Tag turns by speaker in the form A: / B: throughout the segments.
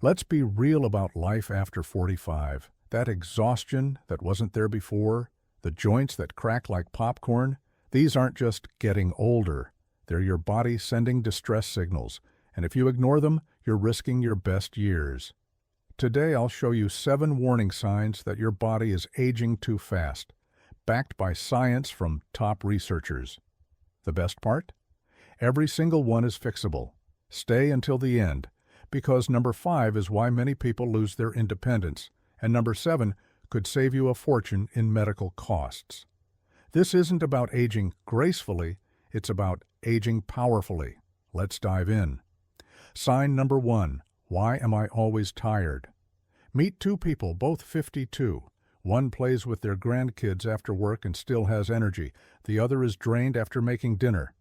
A: Let's be real about life after 45. That exhaustion that wasn't there before, the joints that crack like popcorn, these aren't just getting older. They're your body sending distress signals, and if you ignore them, you're risking your best years. Today I'll show you 7 warning signs that your body is aging too fast, backed by science from top researchers. The best part? Every single one is fixable. Stay until the end, because number 5 is why many people lose their independence, and number 7 could save you a fortune in medical costs. This isn't about aging gracefully, it's about aging powerfully. Let's dive in. Sign number 1. Why am I always tired? Meet 2 people, both 52. One plays with their grandkids after work and still has energy. The other is drained after making dinner.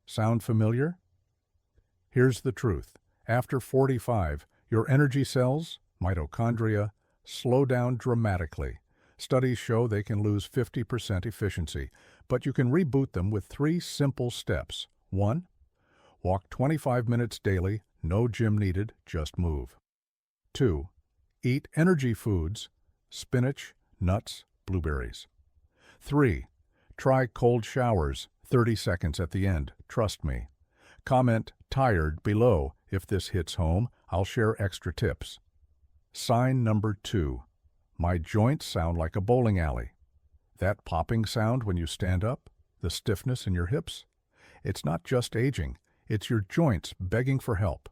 A: Sound familiar? Here's the truth. After 45, your energy cells, mitochondria, slow down dramatically. Studies show they can lose 50% efficiency, but you can reboot them with 3 simple steps. 1. Walk 25 minutes daily, no gym needed, just move. 2. Eat energy foods, spinach, nuts, blueberries. 3. Try cold showers, 30 seconds at the end, trust me. Comment "tired" below if this hits home. I'll share extra tips. Sign number 2. My joints sound like a bowling alley. That popping sound when you stand up, the stiffness in your hips? It's not just aging, it's your joints begging for help.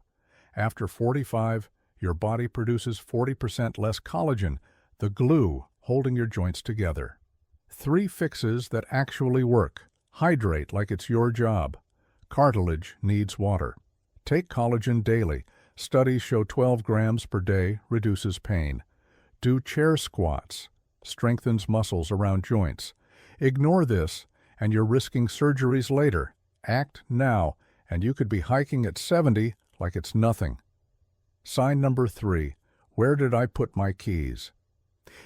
A: After 45, your body produces 40% less collagen, the glue holding your joints together. 3 fixes that actually work. Hydrate like it's your job. Cartilage needs water. Take collagen daily. Studies show 12 grams per day reduces pain. Do chair squats. Strengthens muscles around joints. Ignore this, and you're risking surgeries later. Act now, and you could be hiking at 70 like it's nothing. Sign number 3. Where did I put my keys?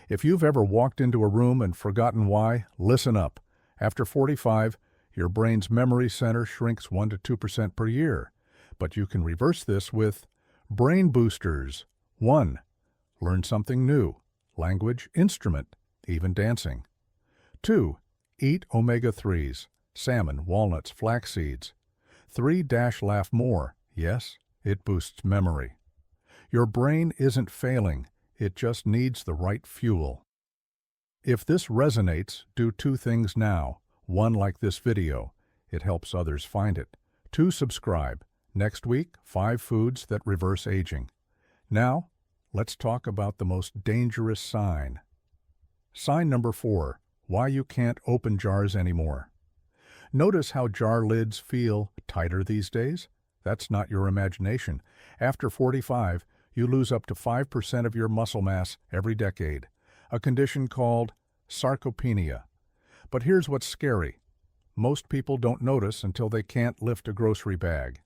A: If you've ever walked into a room and forgotten why, listen up. After 45, your brain's memory center shrinks 1 to 2% per year. But you can reverse this with brain boosters. 1. Learn something new. Language, instrument, even dancing. 2. Eat omega-3s. Salmon, walnuts, flax seeds. 3. Laugh more. Yes, it boosts memory. Your brain isn't failing. It just needs the right fuel. If this resonates, do 2 things now. 1, like this video. It helps others find it. 2, subscribe. Next week, 5 foods that reverse aging. Now, let's talk about the most dangerous sign. Sign number 4. Why you can't open jars anymore. Notice how jar lids feel tighter these days? That's not your imagination. After 45, you lose up to 5% of your muscle mass every decade, a condition called sarcopenia. But here's what's scary. Most people don't notice until they can't lift a grocery bag.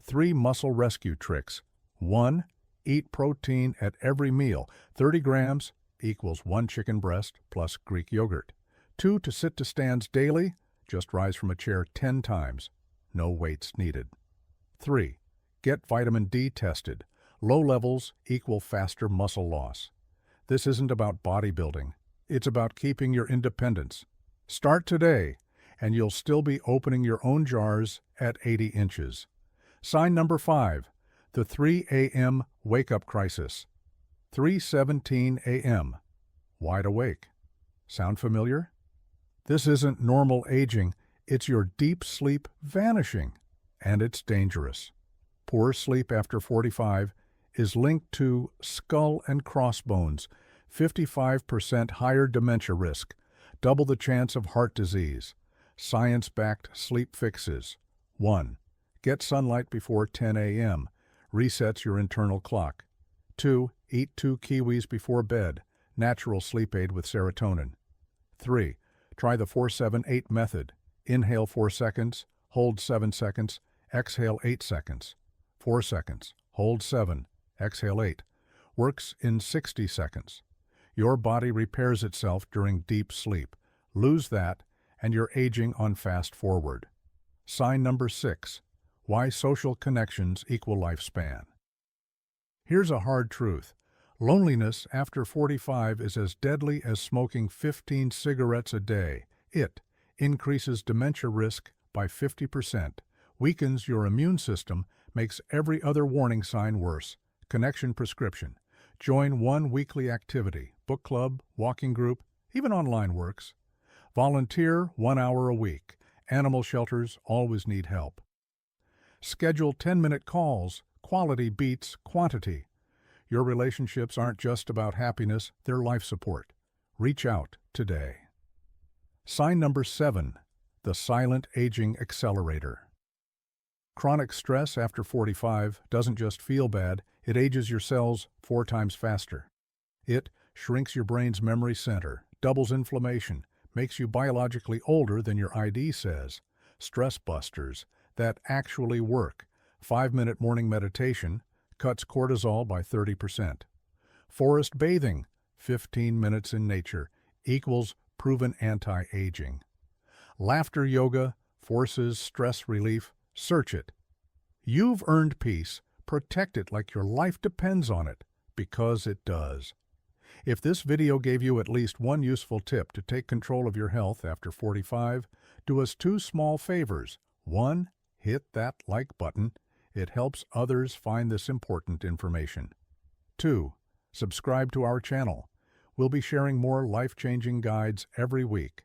A: 3 muscle rescue tricks. 1. Eat protein at every meal. 30 grams equals 1 chicken breast plus Greek yogurt. 2. To sit to stands daily. Just rise from a chair 10 times. No weights needed. 3. Get vitamin D tested. Low levels equal faster muscle loss. This isn't about bodybuilding. It's about keeping your independence. Start today, and you'll still be opening your own jars at 80 inches. Sign number 5. The 3 a.m. wake-up crisis. 3:17 a.m. Wide awake. Sound familiar? This isn't normal aging. It's your deep sleep vanishing, and it's dangerous. Poor sleep after 45 is linked to skull and crossbones, 55% higher dementia risk, double the chance of heart disease. Science-backed sleep fixes. 1. Get sunlight before 10 a.m. Resets your internal clock. 2. Eat 2 kiwis before bed. Natural sleep aid with serotonin. 3. Try the 4-7-8 method. Inhale 4 seconds, hold 7 seconds, exhale 8 seconds. 4 seconds, hold 7, exhale 8. Works in 60 seconds. Your body repairs itself during deep sleep. Lose that, and you're aging on fast forward. Sign number 6. Why social connections equal lifespan. Here's a hard truth. Loneliness after 45 is as deadly as smoking 15 cigarettes a day. It increases dementia risk by 50%, weakens your immune system, makes every other warning sign worse. Connection prescription. Join one weekly activity, book club, walking group, even online works. Volunteer 1 hour a week. Animal shelters always need help. Schedule 10-minute calls. Quality beats quantity. Your relationships aren't just about happiness, they're life support. Reach out today. Sign number 7. The silent aging accelerator. Chronic stress after 45 doesn't just feel bad, it ages your cells 4 times faster. It shrinks your brain's memory center, doubles inflammation, makes you biologically older than your ID says. Stress busters that actually work. 5-minute morning meditation cuts cortisol by 30%. Forest bathing, 15 minutes in nature, equals proven anti-aging. Laughter yoga forces stress relief. Search it. You've earned peace. Protect it like your life depends on it, because it does. If this video gave you at least one useful tip to take control of your health after 45, do us 2 small favors. 1, hit that like button. It helps others find this important information. 2, subscribe to our channel. We'll be sharing more life-changing guides every week.